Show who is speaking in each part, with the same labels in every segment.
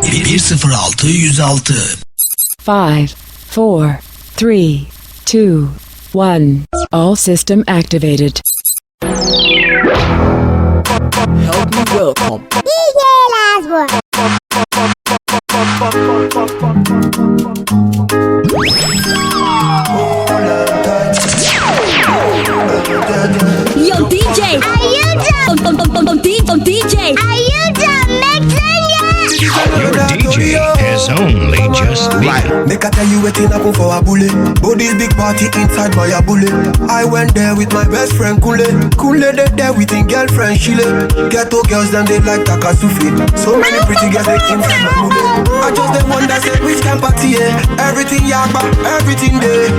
Speaker 1: 106 106.
Speaker 2: 5, 4, 3, 2, 1. All system activated.
Speaker 3: Help me welcome
Speaker 4: DJ Lasbo.
Speaker 5: Yo, DJ!
Speaker 4: Are you done?
Speaker 5: DJ!
Speaker 4: Are you done mixing yet?
Speaker 6: Your DJ has only just begun.
Speaker 7: Make I tell you waiting happen for a bullet. Body's big party inside my a bullet. I went there with my best friend Kule. Kule they there with his girlfriend Shile. Ghetto girls then they like Takasufi. So many pretty girls they came from my mule. I just the one that said which can party everything yakba, everything there.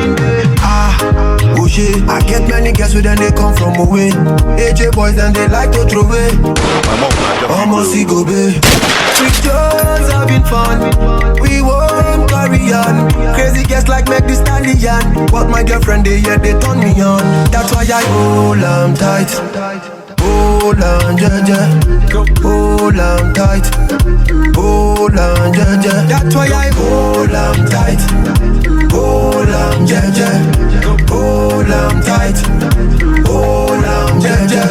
Speaker 7: Oh shit, I get many girls with them they come from away. AJ boys then they like to throw away. Almost see go be. We just having fun. We won't carry on. Crazy girls like make this stallion. But my girlfriend they turn me on. That's why I hold on tight. Hold on, jaja. Hold on tight. Hold on, jaja. That's why I hold on tight. Hold on, jaja. Hold on tight. Hold on, jaja.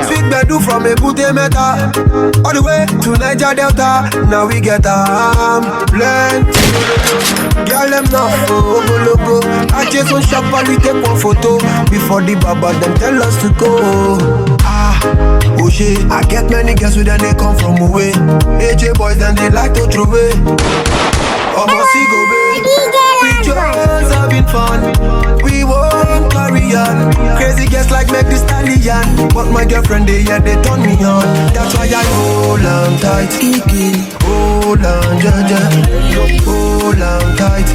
Speaker 7: Sweet bedu from Ebute Meta all the way to Niger Delta. Now we get plenty. Girl them now logo. I just one shop and we take one photo before the baba them tell us to go. Oh shit, I get many girls with them they come from away. AJ boys then they like to throw away. Almost see go babe. We just having fun. We won't carry on. Crazy girls like make this stallion. But my girlfriend they turn me on. That's why I hold on tight. Hold on jaja. Hold on tight.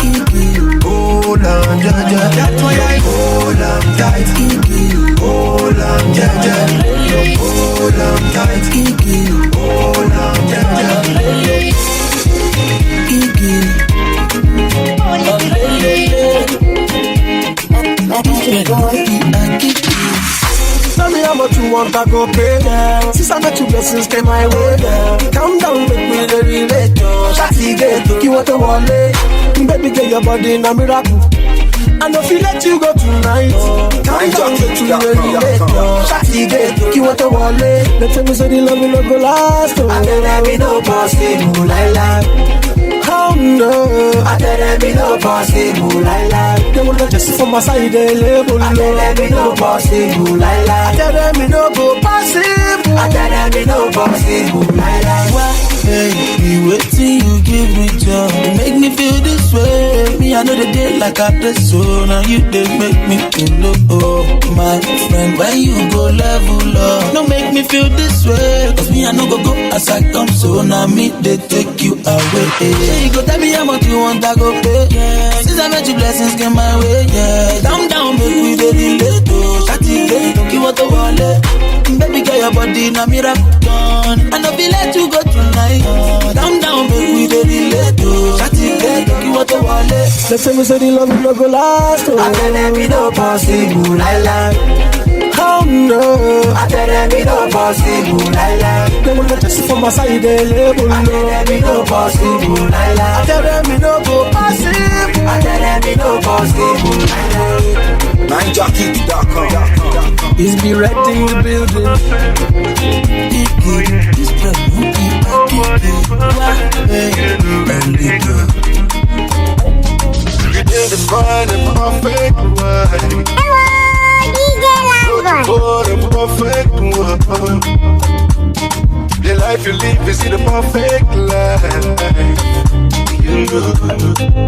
Speaker 7: Hold on jaja. That's why I hold on tight. Hold on jaja. Hold on tight. Hold on jaja. Tell me how much you want, I go pay. Since I met you, blessings came my way. Calm down, make me the relate. Shawty get you want to wallet. Baby, get your body in a miracle. I know if you let you go tonight. Calm down, make me the relate. Shawty get you want to wallet. They tell me so the love will not go last. I tell them me no possible, like. Oh no, I tell them me no possible, like. They will not just for my side, they label. I tell them me no possible, like. I tell them me no go possible. I tell them me no possible, like.
Speaker 8: Hey, be waiting, you give me joy. You make me feel this way. Me, I know the day like I play so. Now you they make me feel low. Oh, my friend, when you go level up, no make me feel this way. Cause me, I know go as I come. So now me, they take you away. Hey, you go tell me how much you want, I go pay. Yeah. Since I met you, blessings came my way. Yeah, down, make we the relate. Oh, shawty, don't give out the wallet. Baby, get your body in a miracle. I know be let you go tonight. Down, make we the relate. Oh, shawty, don't give out the wallet.
Speaker 7: Let's say we say the love will not go last.
Speaker 8: I tell them me no possible, like.
Speaker 7: Oh no,
Speaker 8: I tell them me no possible, like.
Speaker 7: they will not just for my side, they label.
Speaker 8: I tell them me no possible, like.
Speaker 7: I tell them me no go possible.
Speaker 8: I tell them me no possible, like.
Speaker 7: NineJockey.com.
Speaker 8: Is be right in the building. This
Speaker 9: You did the fine and perfect way.
Speaker 4: DJ Lasbo.
Speaker 9: For the perfect one. The life you live is the perfect life. You know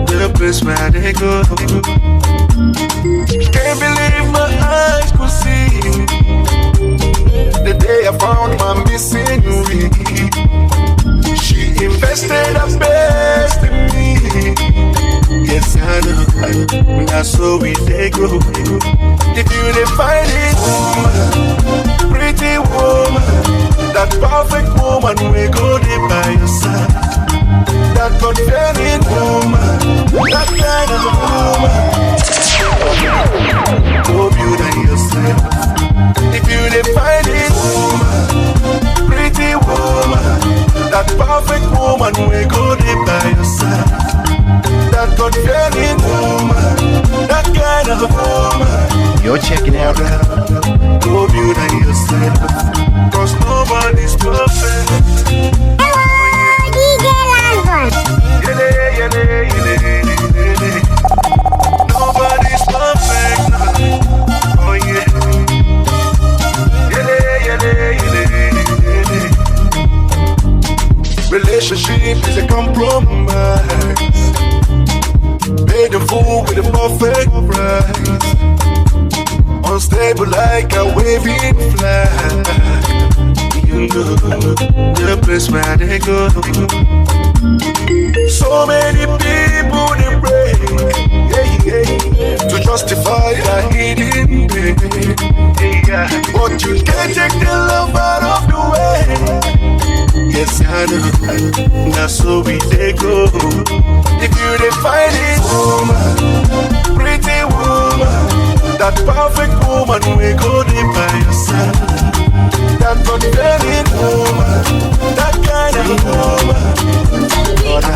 Speaker 9: the place where they go. Can't believe my eyes could see the day I found my missing ring. She invested her best in me. Yes, I know. That's so we they grow. If you define it, pretty woman, that perfect woman we go there by your side. That confident woman, that kind of woman. Go beauty yourself. If you define it, woman, pretty woman, that perfect woman we go there by your side. That confident woman, that kind of woman.
Speaker 1: You're checking out.
Speaker 9: Go beauty yourself, 'cause nobody's perfect.
Speaker 4: Hello, DJ Lasbon.
Speaker 9: Nobody's perfect. Oh yeah. Relationship is a compromise. Pay the fool with a perfect price. Unstable like a waving flag. You know the place where they go. So many people they break, to justify a hidden pain. But you can't take the love out of the way. Yes, I know, that's so we they go. If you define it, woman, pretty woman, that perfect woman we go there by your side. That confident woman, that kind of woman. Lord, I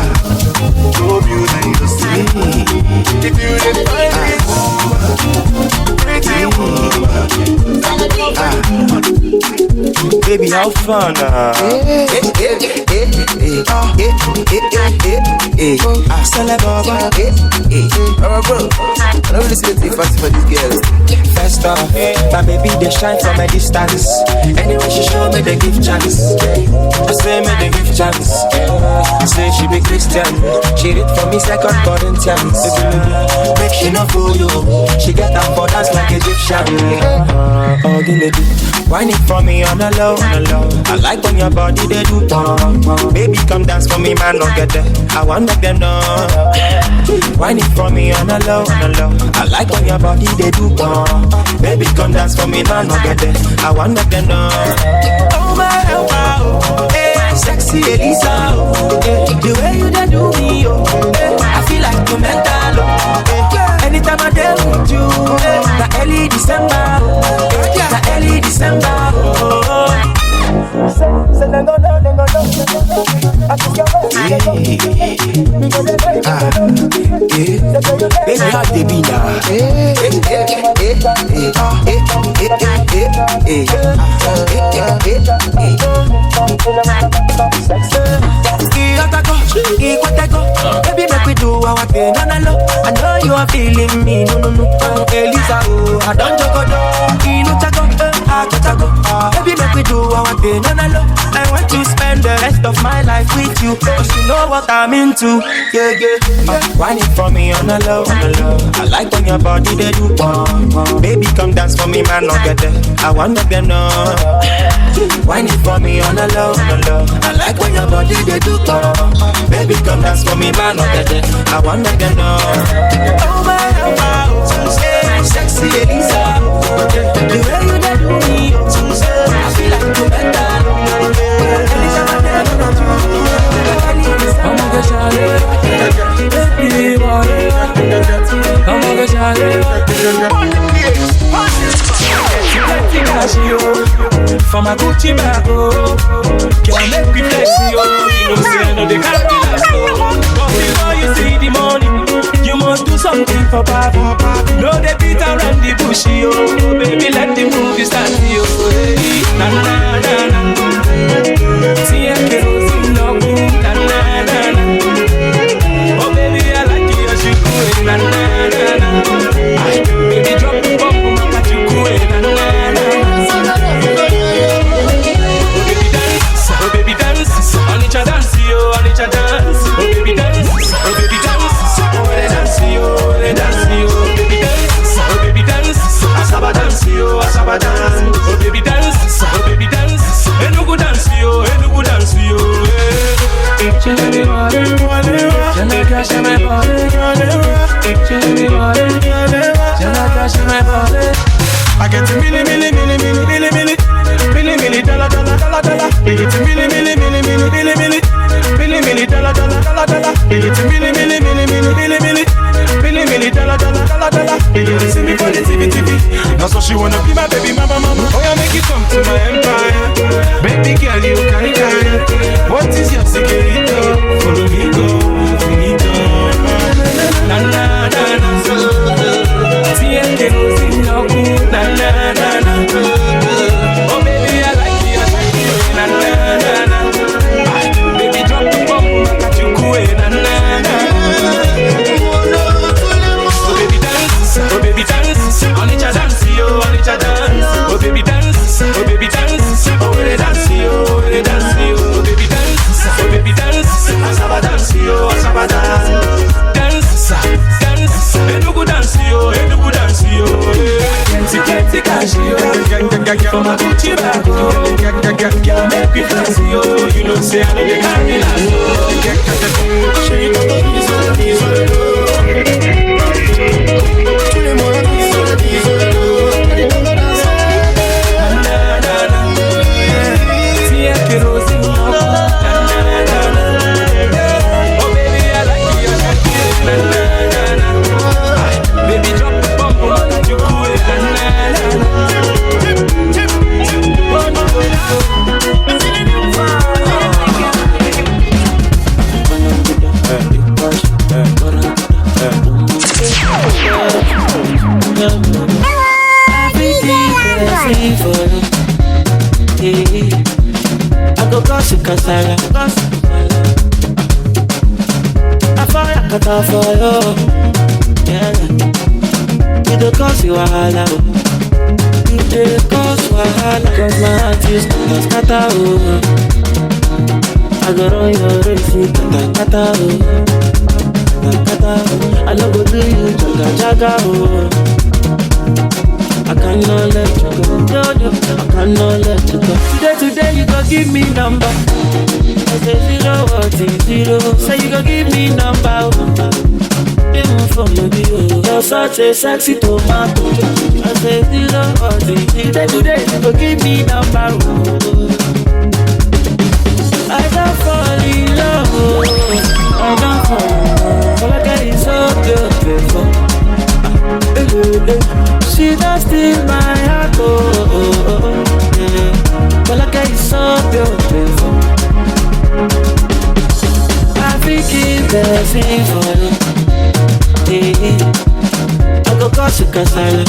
Speaker 9: love you and you see. If you define it, woman, pretty woman, that perfect woman.
Speaker 8: Baby, how fun, for these girls. First off, my baby they shine from a distance. Anyway, she show me they give chance. I say me they give chance. I say she be Christian. She read for me 2 Corinthians. Make she not fool you. She get up for dance like Egyptian. Oh, the lady, whine it for me on the low, on the low. I like when your body they do. Baby, come dance for me, man, don't get there. I want make them know. Whine it for me on the low, on the low. I like when your body they do. Baby, come dance for me, man, don't get there. I want make them know. Oh my, oh, hey, sexy Elisa, hey, the way you done do me, oh, hey, I feel like you mental, oh, hey, anytime I deal with you, hey, the early December, hey, the early December, oh. Baby, how they be now? Baby, make we do our thing, no, no, no. I know you are feeling me, no, no, no. Elisa, oh, I don't joke, baby, make we do our thing, no, no, no. I want to spend the rest of my life with you, cause you know what I'm into, yeah, yeah. Whine it for me on the low, on the low. I like when your body they do, baby, come dance for me, man, don't get there. I want make them know. Whine it for me on the low, on the low. I like when your body they do, baby, come dance for me, man, don't get there. I want make them know. Oh my, hey, sexy Elisa, the way you done do me, I feel like you better.
Speaker 5: I'ma get shawty, baby, I'ma get shawty. For my Gucci bag, can't make me flex, yo. You know, say I know they can't be last, but before you see the money, you must do something for Bobby. No, they beat around the bush, yo. Baby, let the movie start, yo. Na na na na. See, I can't love you. Na na na na. Oh, baby, I like you, as you go. Na na na na. Baby, drop the bomb, mama, you go. Na na na. Oh, baby, dance. On each other, dance, yo. On each other, dance. Oh, baby, dance. Oh, baby, dance. Oh, they dance, yo. They dance, yo. Baby, dance. Oh, baby, dance. Asaba dance, yo. Asaba dance. Oh, baby, dance. Oh, baby, dance. Enugu dance, yo. Enugu dance, yo. Chérie, j'aime cacher mes balais. Chérie, j'aime cacher mes balais.
Speaker 9: I get a milli.
Speaker 5: dollar, dollar. Billy, milli, milli, milli, milli, milli, milli. Milli, milli, dollar, dollar, dollar, dollar. Billy, milli, milli, milli, milli, milli, milli. Milli, milli, dollar, dollar, dollar, dollar. Billy, see me for the TV, TV. Now so she wanna be my baby mama, mama. Oh, yeah, make it come to my empire. Baby girl, you carry. What is your secret? Follow me, go, finito. Na na na na. Siente luz in your cool. Na na na na. Oh baby, I like you. Na na na na. Baby, drop the bomb, got you cool. Na na na. Oh baby dance, oh baby dance. On each a dance, yo, on each a dance. Oh baby dance, oh baby dance. Oh we dance, yo, we dance, yo. Oh baby dance, oh baby dance. Asaba dance, yo, asaba dance. Dance, dance. Enugu dance, yo, Enugu dance, yo. Plenty cash, yo. For my Gucci bag, yo. Girl, make me flex, yo. You know say I know they carry last, yo. Show you what is all, is all. Tous les mois, is all, is all. Na na na. See I can rose in your na na na na. Oh baby, I like you, na na na na. Baby, drop the bomb, you cool, na na na.
Speaker 8: I go gossip kasala. I fire kata for you. Yeah, you the cause you wahala. You the cause wahala. Cause my heart is kata oh. I go run your race, kata oh. Kata oh. I no go do you jaga oh. I cannot let you go, no, I cannot let you go. Today you go give me number. I say 0 what is 0. Say you go give me number. Even for me, you're such a sexy tomato. I say 0 what is 0. Today you go give me number. I don't fall in love. I don't fall in love. All I get is so beautiful. She does steal my heart, oh, yeah. But like it's so beautiful. I think it's the same for you, yeah. I go cause you kasala.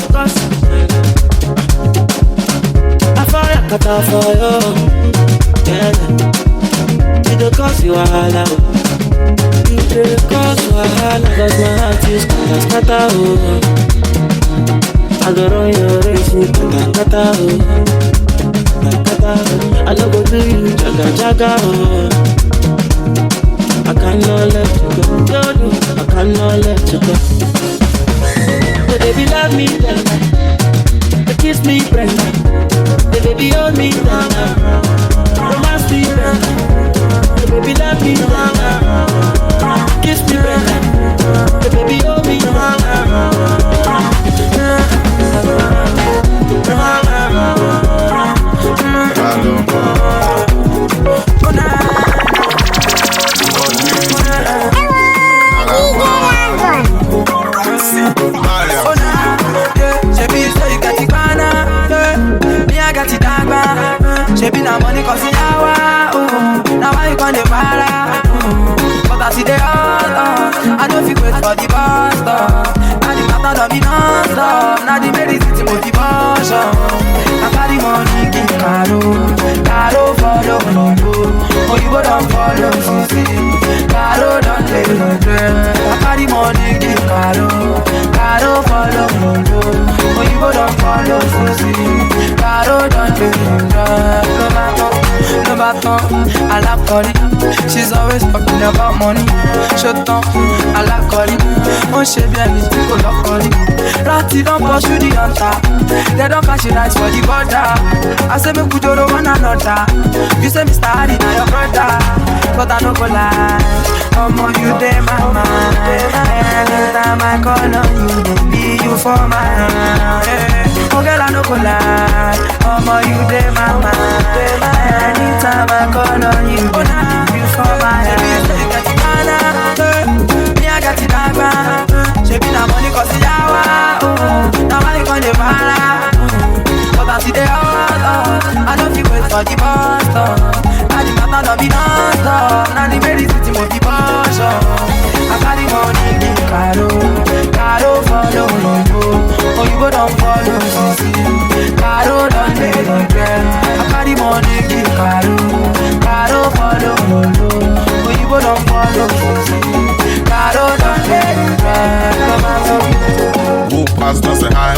Speaker 8: I fire kata for you, yeah. You the cause you wahala, you the cause wahala. Cause my heart is kata oh. I go run your race, kata oh. Kata oh. I no go do you jaga oh. I cannot let you go, no, I cannot let you go. The baby love me, the kiss me, Brenda. The baby hold me, romance me, Brenda. The baby love me, kiss me, Brenda. The baby hold me,
Speaker 1: Shebi na money cause in yawa, now why you gonna para? But I see the hard, I don't feel wait for the bus stop. Now the matter don't be non-stop. Now the medicine motivation. I carry money, give Caro follow Lolo. Oh you go down follow Sisi. Caro don't let no girl. I carry money, give Caro follow Lolo. Oh you go down follow Sisi. Caro don't let no girl. No matter, I like Cody. She's always talking about money. Shut up, I like Cody. Oh, she be anything, go love Cody. Ratty don't pursue the hunter. They don't catch it nice for the border. I say me put your one another. You say Mr. Hardy, now your brother. But I don't go lie. More you day my mind. Anytime I call on you, baby, you for my hand. Oh girl, I don't go lie. Mama, you dey my mind. Anytime I call on you, you for my hand. Me, I got it back. She be na money cause the hour. Now money con the para. But I see the hard. I don't feel wait for the bus stop. Now the matter don't be non-stop. Now the very city must be push up. I carry money in Caro. Caro follow you. Oh, you don't follow Sisi. Caro don't let regret. I carry money in Caro. Caro follow you. Oh, you don't follow Sisi. Caro don't let regret.
Speaker 9: Walk past, don't say hi,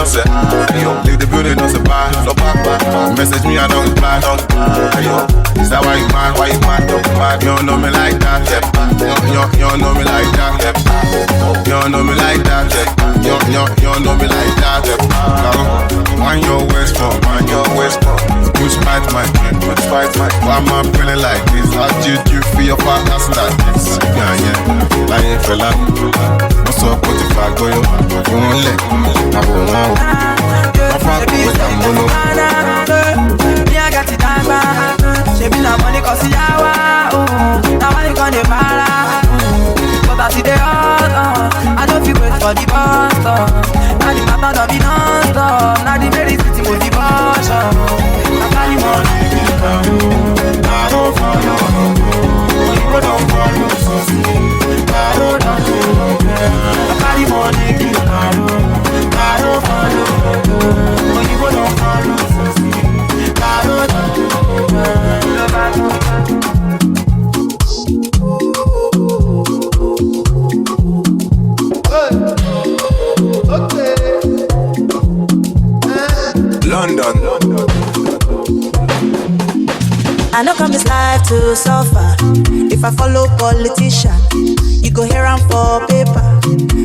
Speaker 9: Yo, leave the building, don't say bye. No back. Message me, I don't reply. Yo, is that why you mad? Why you mad? You don't know me like that. You don't know me like that. You don't know me like that. You don't know me like that. Mind your waist for. Push fight my friend. Why am I feeling like this? How did you feel your partners like this? Yeah, lying fella. What's up with the flag, boy? You won't let I won't know. I fuck with them, no.
Speaker 1: Me, I got it back. She be na money cause the hour. Now money con the para. But I see the hard. I don't feel wait for the bus stop. Now the matter don't be non-stop. Now the very city must be push up. I carry money in I don't follow. You don't follow Sisi. I don't regret. I carry money in I don't follow. You don't follow Sisi. I don't regret.
Speaker 9: London.
Speaker 10: I know come this life to suffer. If I follow politician, you go hear am for paper.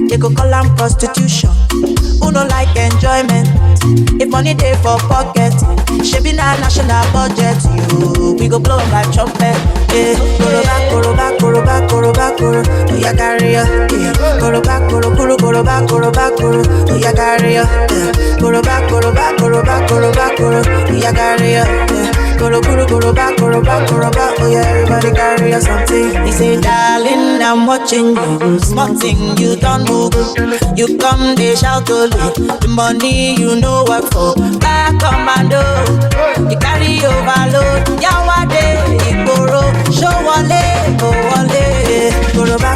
Speaker 10: They go call am prostitution. Who no like enjoyment? If money dey for pocket, shebi na national budget. We go blow like trumpet. Yeah, koroba. Oh yeah, carry ya. Yeah, koroba. Oh yeah, carry ya. Yeah, koroba. Oh yeah, carry ya. Yeah. Koroba, oh yeah, everybody carry us something. He say, darling, I'm watching you. Small thing, you don't move. You come, they shout only. The money you know work for. Back commando, you carry overload. Yawade, Igboro, show wale, go wale.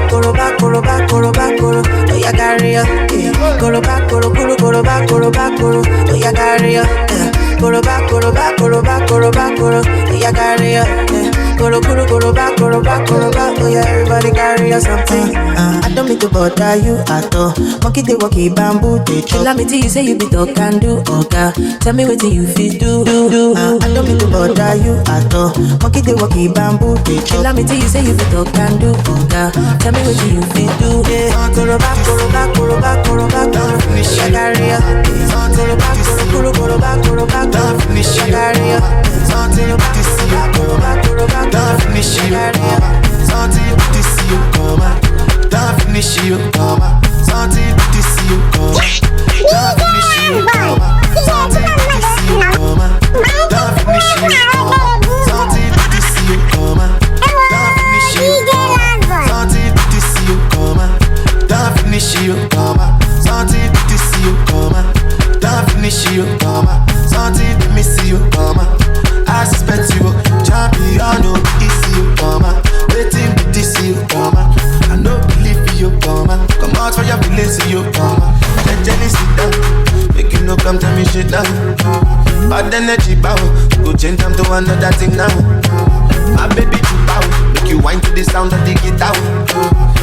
Speaker 10: Koroba, oh yeah, carry ya. Koroba, oh yeah, carry ya. Koroba, yeah, carry ya. Koroba, oh yeah, everybody carry ya something. I don't mean to bother you at all. Monkey they walkie bamboo they chop. Let me tell you say you be talk and do, okay? Tell me what you feel do. I don't mean to bother you at all. Monkey they walkie bamboo they chop. Let me tell you say you be talk and do, okay? Tell me what you feel do. Koroba, yeah, carry ya. Koroba. Don't finish you, something to see you come. Don't finish you, something to see you come. Don't finish you, something to see you come. Don't finish you, something to see you come. Don't finish you, something to see you come. Don't finish you, something to see you come. Don't finish you, something to see you come. Don't finish you, something to miss you, I suspect you, champion, no, it's you, waiting to this you, I don't believe you, come out for your feelings, you, gently sit down, make you no come tell me shit now, bad energy bow, go change them to another thing now, my baby to bow, make you whine to the sound of the guitar,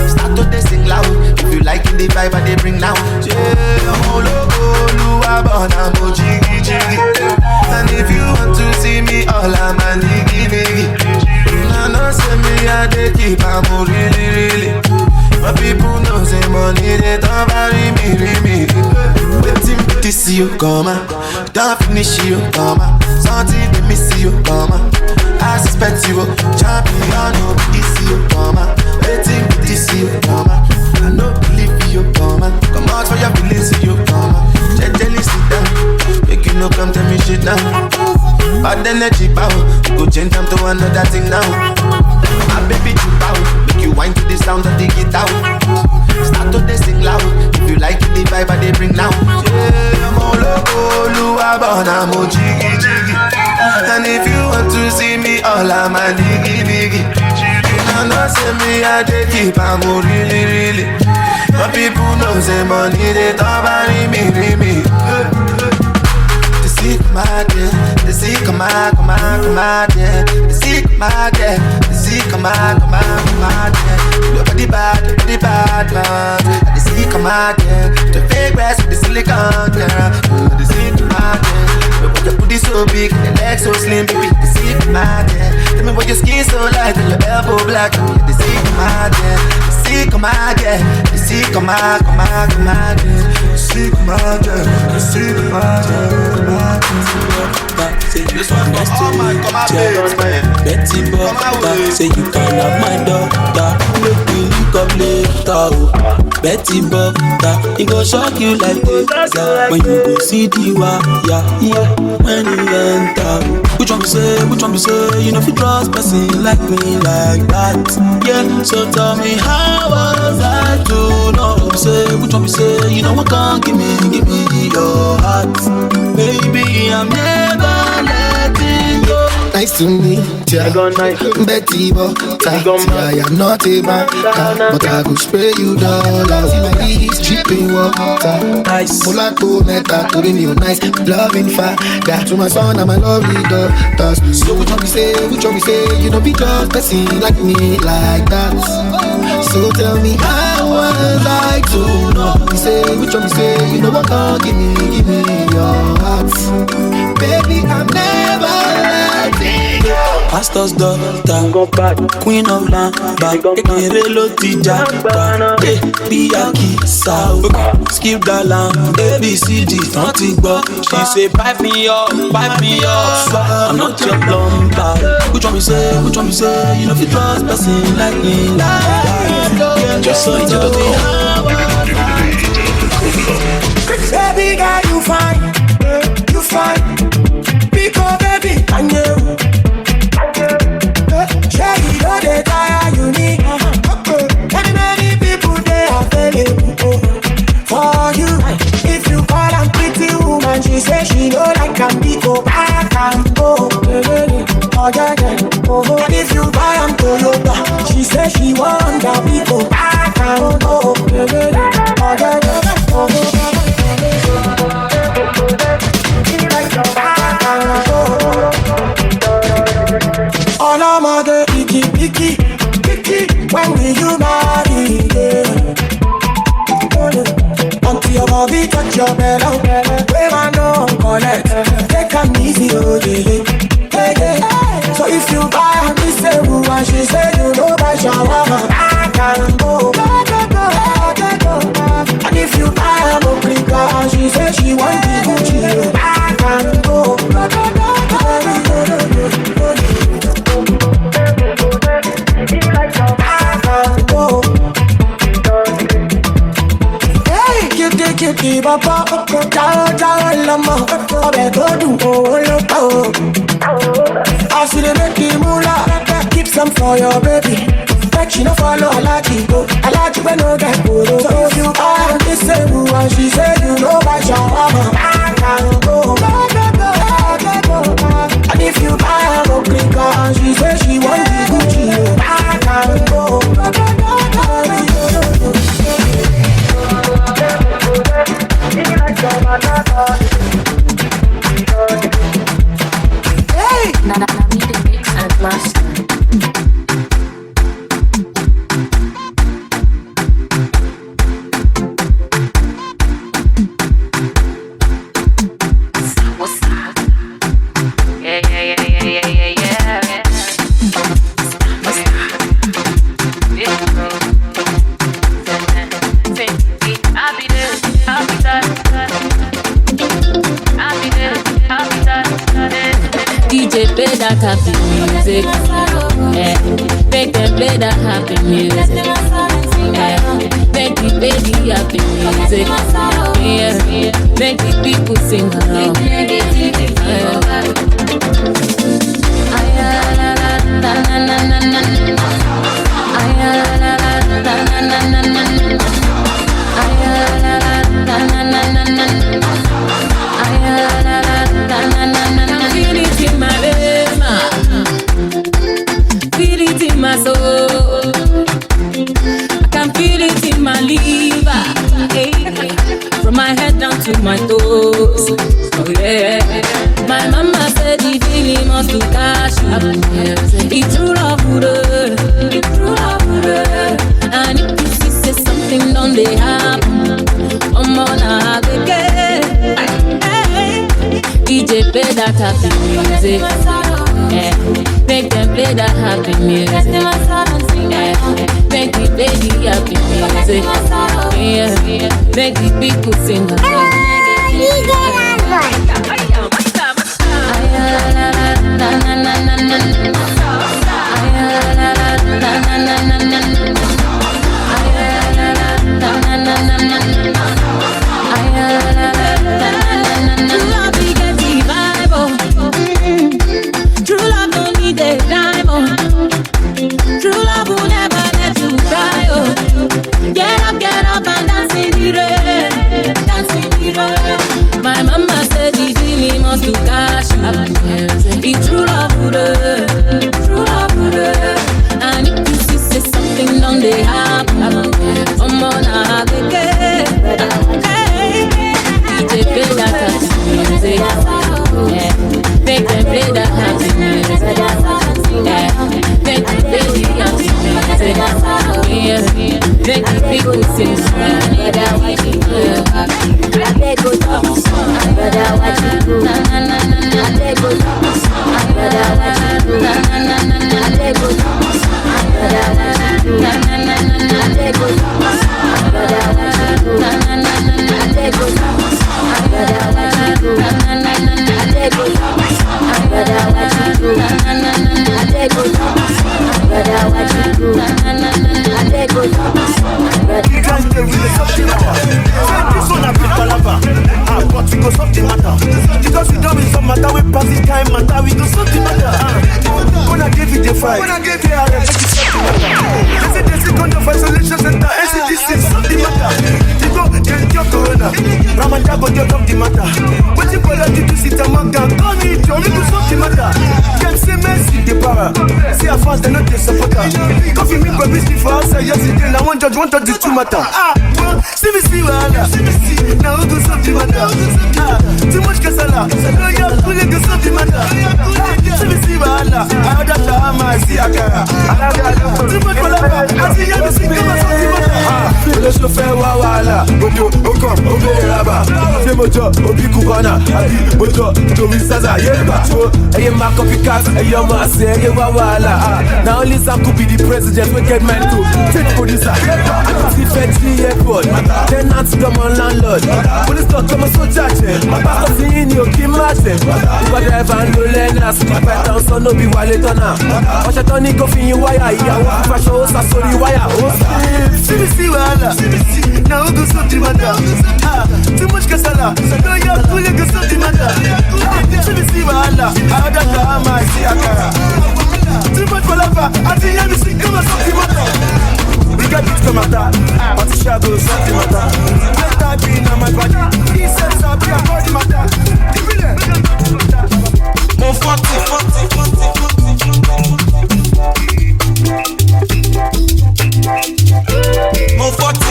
Speaker 10: start to they sing loud, if you like in the vibe I they bring now, and if you want to see me, all I'm a niggy. I know say me I they keep I'm really. But people know say money they don't vary me. Waiting to see you come, don't finish you come. Something to miss you come. I suspect you, champion, no, it's you come. Waiting to see you come. I don't believe you come. Come out for your feelings, you come. Gently sit down, make you no come tell me shit now. Bad energy bow, go change them to another thing now. My baby you bow, make you whine to the sound of the guitar. Start to they sing loud, if you like the vibe they bring now. Yeah, I'm all over, I'm a jiggy jiggy. And if you want to see me, all I'm a diggy diggy. You know say me I dey keep, I'm really really. My people know say money they talk about me. The sick market, the sick market, the sick market, the sick market. Nobody bad man. The sick market, the fake breast with the silicone girl. The sick market, your booty so big, your legs so slim, baby. The sick market, tell me why your skin so light and your elbow black. The sick market, the sick market, the sick market, the sick market, the sick market.
Speaker 8: This one next to Betty Butter, say you can have my daughter. Make me look up later. Betty Butter, it go shock you like this when you go see the wire. When you enter, which one be say, you know if you trust person like me like that. Yeah, so tell me how was I to know? Say, which one be say, you know what can't give me your heart. Baby, I'm never letting go.
Speaker 10: Nice to meet ya, Betty Butter. I am not a banker, but I go spray you dollars. It's dripping water. Nice, Molato meta, to you nice, loving father. To my son and my lovely daughters. So which one we say, you know be just person like me like that. So tell me how was I to know? We say, which one we say, you know what can't give me your heart. Baby, I'm never letting go.
Speaker 8: Pastor's daughter, Queen of Land, Ekere lo ti jagba, bí akisa o, skip that line, ABCD, tán ti gbọ́. She say pipe me up, I'm not your plumber. Which one we say, you know if you trust person like me like that. Just so you know
Speaker 1: baby girl, you fine. Because baby, can you? Shaggy, don't they tire, you need. Many people, they are available for you. If you call a pretty woman, she say she know like I'm Biko, I can go. Oh, yeah. And if you buy a Toyota, she say she want a Biko, I can go. Oh, yeah. All I'm a the picky. When will you marry? Until your body touch your belly, where I know connect. Take an easy hey. So if you buy a miss and she say you know by shawarma, I can go. And if you buy a mokrika and she say she want the Gucci, I can go. Kitty baba, jawa lama, obe godu olo. I see they make the moolah, keep some for your baby. Bet she no follow Alaji when no get photo. So if you buy this same and she say you know by shawarma, I can go. And if you buy a mokrika and she say she want the Gucci, I can go. Hey! Nada, me the mix and master.
Speaker 11: What's up? Yeah. What's up? I'll be there. DJ play that happy music, make them play that happy music, make the baby happy music, make the people sing along. close. Oh yeah. My mama said the feeling must to cash you. It's true love, it's true love. And if you see say something done they happen, I'm on a again. DJ play that happy music. Make them play that happy music. Make the baby happy music. Make the people sing. True love don't need a dime. True love will never let you cry. Get up and dance in the rain. Dance in the rain. My mama said the feeling must to cash you. It's true love, true love. And if you see say something done they happen, I'm on a again. DJ play that music. Make them play that happy music. Make them play the happy music. Make the people sing. I beg go talk, brother, what you do? I beg go talk, brother, what you do? I beg go talk, brother, what you do? I beg go talk, brother, what you do? I beg go talk, brother, what you do? I beg go talk, brother, what you do? I beg go talk, brother, what you do? I beg go talk, brother.
Speaker 12: But we go something matter. Because we done with some matter, we pass the time matter, we go something matter. When I give it a fight, when I give it a make it something matter. They say the second of isolation center, NCDC something matter. You go get your corona, Ramadan go get up the matter. What you call it to sit a manga, call me to me do something matter. Can't say Messi the power. See our fans they not the supporter. Coffee me go busy for outside yesterday. Now one judge want to do two matter. See me see wahala. Now who do something matter? Too much kasala. No you pull it do something matter. See me see wahala. I order shahama, see akara. Too much palava. I see you see come something matter. Le chauffeur wahala. Odo okon obere raba. C'est mojo obi kubana. Abi mojo Tomi Saza yeba. Eye ma copycat. Eye ma say eye wahala. Now only Sam could be the president. We get men to take producer. I see Fetty airport. Tenants come on landlord. Police talk come on soldier. My pastor seeing you keep matching. Uber driver and no learners. Keep right down so no be wallet on her. Watch a Tony coffee in wire. Yeah, walk fresh house a sorry wire. See me see wahala. Now who do something matter? Too much kasala. No you pull it do something matter. See me see wahala. I order shahama, see akara. Too much palava. I see you see come on something matter. We got it come matter. But the shadow something matter. Let that be in my body. He says I'll be a body matter. Mon forti. Mon forti.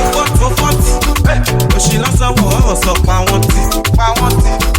Speaker 12: She loves a war, so I want it.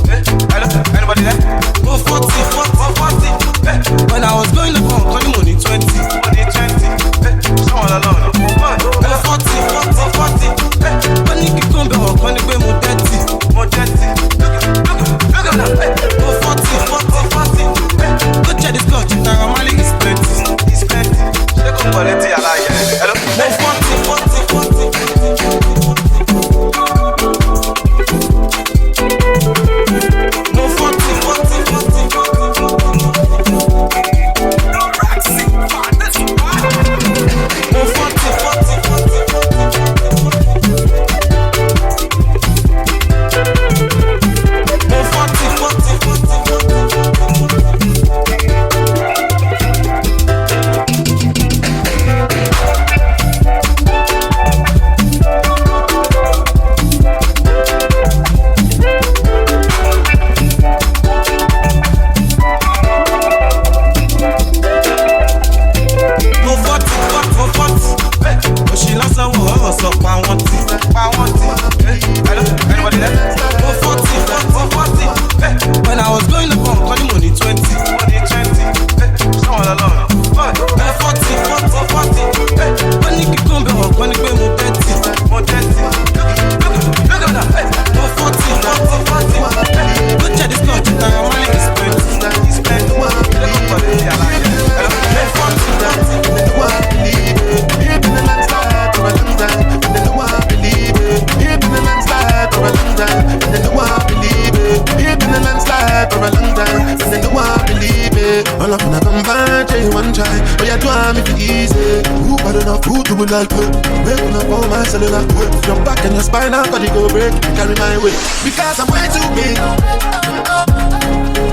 Speaker 10: All up gonna come back, you one try. Oh yeah, do I make it easy? Who bad enough, who to be like good? Wake up all my cellular quick. Your back and your spine, I got to go break. Carry my weight. Because I'm way too big.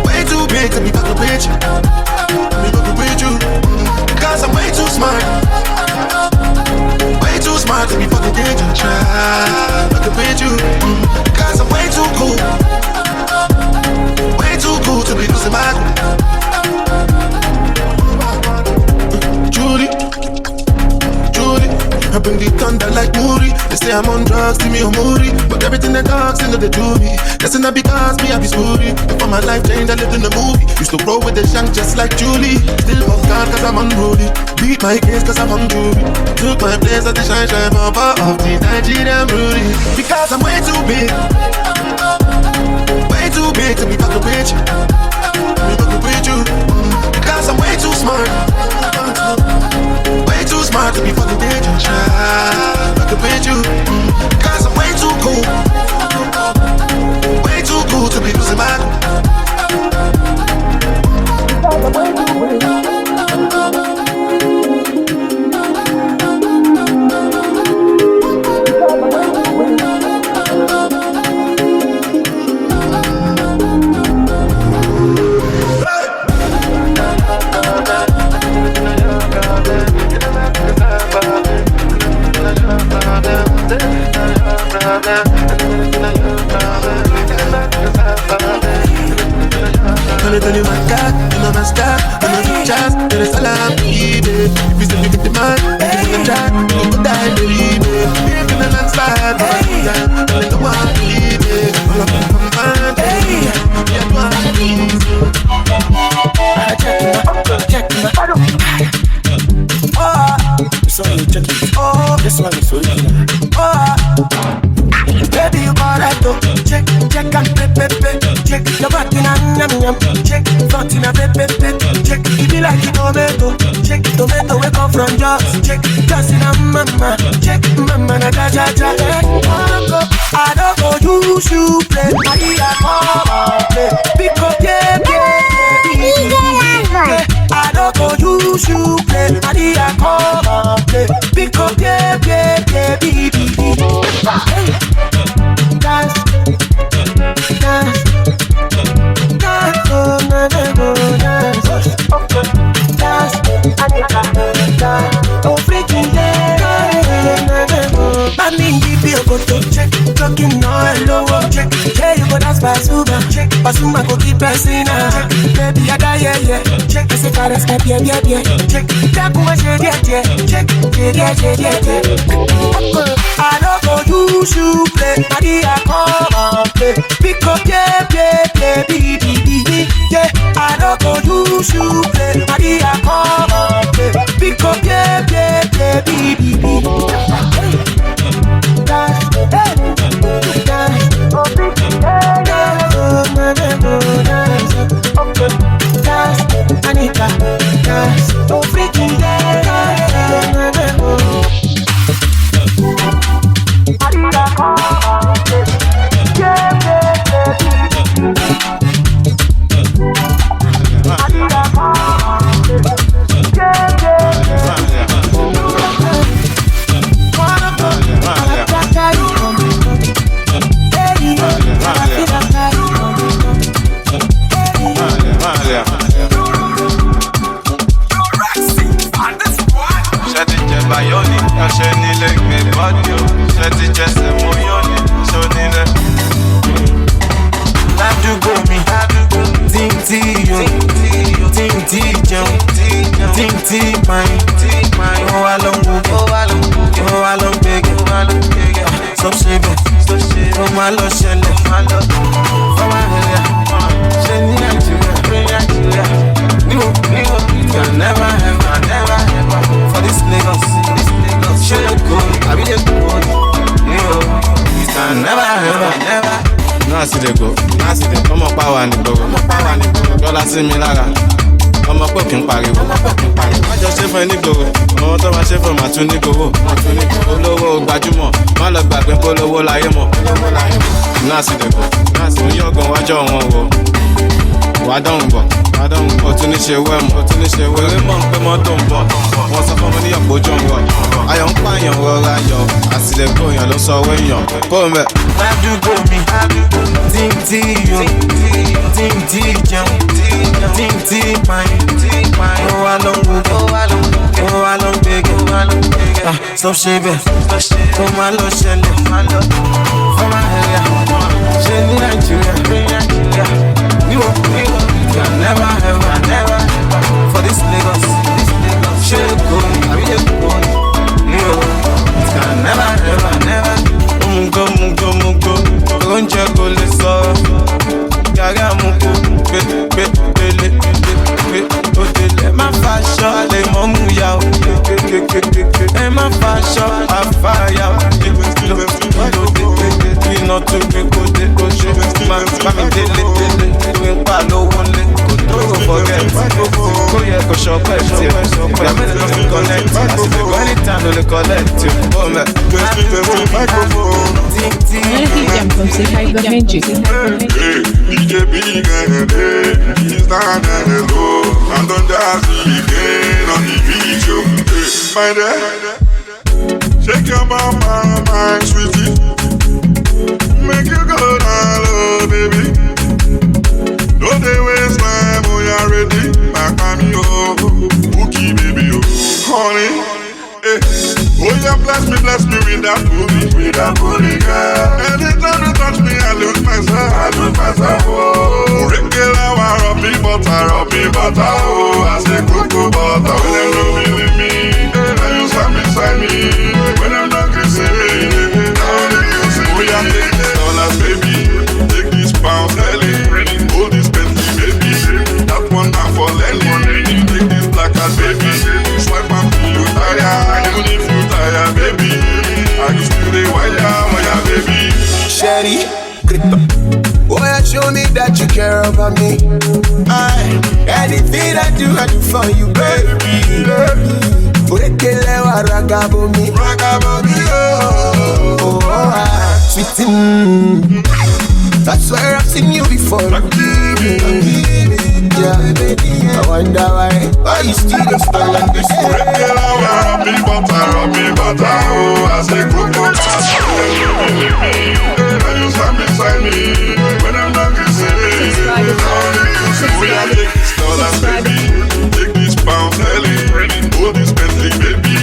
Speaker 10: Way too big to be back up with you. Me looking with you. Because I'm way too smart. Way too smart to be fucking dangerous. Try looking with you. Because I'm way too cool. Way too cool to be losing my cool. Judy, I bring the thunder like Moody. They say I'm on drugs, see me on Moody. But everything they talk, still they do me. That's not because me, I be spooky. Before my life changed, I lived in a movie. Used to roll with the shank just like Julie. Still fuck God cause I'm unruly. Beat my case cause I'm on Julie. Took my place at the shine bumper of the Nigerian Rudy. Because I'm way too big. Way too big to be fucking with you. Me fucking with you. Because I'm way too smart. Way too smart to be fucking dangerous. Fucking with you. Cause I'm way too cool. Way too cool to be losing my Tell you my God, you know my star. You know you just, there is all I'm needed. If you say you get the man, you can try, you can die, baby. If you're not inspired, I don't want to leave it. All of them come on, yeah, you want to leave it. Oh, this one you check it. Oh, this one is so easy. Oh, baby, you got that though. Check and pep. Check your back in and yum. Check front in a pep. Check it be like a tomato. Check tomato we come from Jaws. Check just in a mama. Check mama na ja. I don't go use you play. I need a come play. Pick up I don't go use you play. I need a come play. Pick up baby. Dance, oh na dance, dance, oh freaking I mean give you a photo check, talking all low check. Yeah, you go dance Pasuma, check. Pasuma go keep pressing check. Baby I die yeah. Check, I say para step yeah. Check, that go check. I don't go use you play, Maria come play. Pick up baby. Yeah, I don't go use you play, Maria come play. Pick up baby. Anita, dance, oh freaking sí mi lára, ọmọ pọ̀ kí n pariwo. Májọ ṣe fún ẹ nígboro, ọmọ tó máa ṣe fún màá tún nígboro. Olówó gbajúmọ̀, má lọ gbàgbé polówó láyé mọ̀. Náà sì dẹ̀kọ̀, náà sì ń yọ̀gàn wájọ́ wọn wò, wá dọ̀hùn bọ̀.
Speaker 13: Madam, Otunisha, Otunisha, Monk, Motombo, what's up on the Bojongo? I am fine, I see the going, I don't saw when you're come back.
Speaker 10: Have you go me? Think oh, I long beg, stop shaving, come on, low shelly, from my area, Shelly Nigeria, you can never, ever, for this Lagos, Shelly go, I mean, you can never, Mungo, don't you go listen, Gaga Mungo, my fashion, les momouya, et ma fashion, a fire, not to be good, mammy did doing palo only, don't forget, go here, go shop, connect, anytime to collect
Speaker 9: DJ Big and he's down and low. And don't dance again on the video. My dad, shake your mama, my sweetie. Make you go down low, baby. Don't they waste time when you're ready. Back on me, oh, Bookie, baby, oh, honey. Oh, yeah, bless me with that booty, girl. Anytime you touch me, I lose myself, oh. Regular, rub me butter, oh. I say cocoa butter, when them don't believe me, now you stand beside me. When them don't see me, now you see me. Oh, yeah, take this dollars, baby, take this pounds, Ellie, hold this Bentley, baby, that one now for Lenny, take this black card, baby, swipe and feel you tired, even if you tired, baby, I can still the wire, baby.
Speaker 10: Sherry, boy, show me that you care about me. Anything I do for you, baby. Sweet, that's where I've seen you before. Yeah, I wonder why you still don't smell like this.
Speaker 9: Rub me butter, oh, I say cocoa butter. You stand beside me when I'm not kissing me. We are take this dollars, baby, take this pounds, Ellie, hold this Bentley, baby,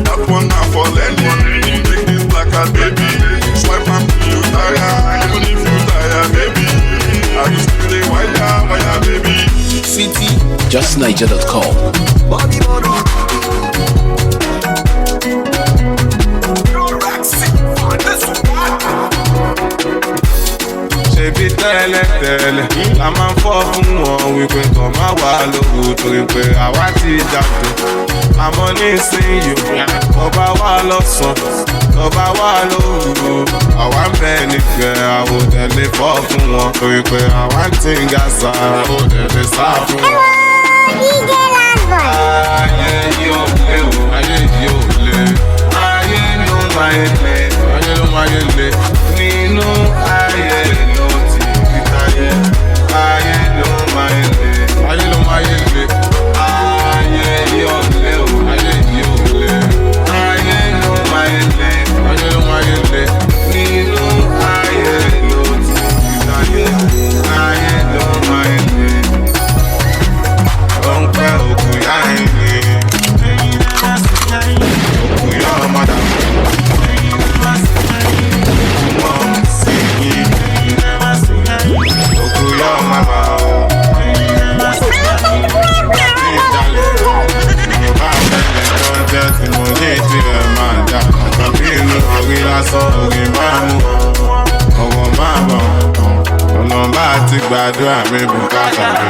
Speaker 9: that one now for Lenny, take this black card, baby, swipe and you tired, even if you tired, baby, I can still the wire, baby.
Speaker 10: City,
Speaker 3: JustNiger.com.
Speaker 10: Bobby Bono.
Speaker 13: Ṣebí tẹ́lẹ̀ la máa ń fọ́ fún wọn wípé kàn má wà lóru torí pé àwa ti dàgbé. Àmọ́ nísìnyí ọba wà lọ́sàn-án ọba wà lóru àwa ń bẹ nífẹ̀ẹ́ àwòtẹ́lẹ̀ fọ́ fún wọn torí pé àwa ń tí ń ga sa àwòtẹ́lẹ̀ sá fún wọn. Ayé yóò lé o, ayé yóò lé, ayé ló máa ń lé, ayé ló máa ń lé nínú ayé. Ayé ló máa ń lé, ayé ló máa ń lé, ayé yóò lé o, ayé yóò lé, ayé ló máa ń lé, ayé ló máa ń lé, nínú ayé ló ti dáyé, ayé ló máa ń lé, ó ń pẹ́ òkú yá ẹni, òkú yá ọmọdé, ọmọ sí yìí. Okuyo mama o, bá bẹ̀rẹ̀ lọ́jọ́ tí mo ní ìtìrẹ̀ máa dà. Àbí inú orí lásán orí máa mú ọwọ́ máa bọ̀. Ọ̀nà bá ti gbàdúrà mi bùkátà mi.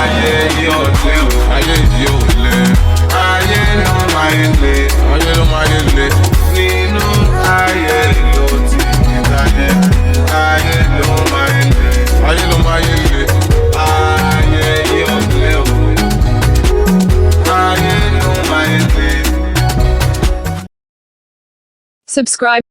Speaker 13: Ayé yóò lé o, ayé yóò lé, ayé ló máa ń lé, ayé ló máa ń lé, nínú ayé ló ti dáyé, ayé ló máa ń lé. Ayé ló máa yé lé, ayé yóò lé o, ayé ló máa yé lé.
Speaker 2: Subscribe.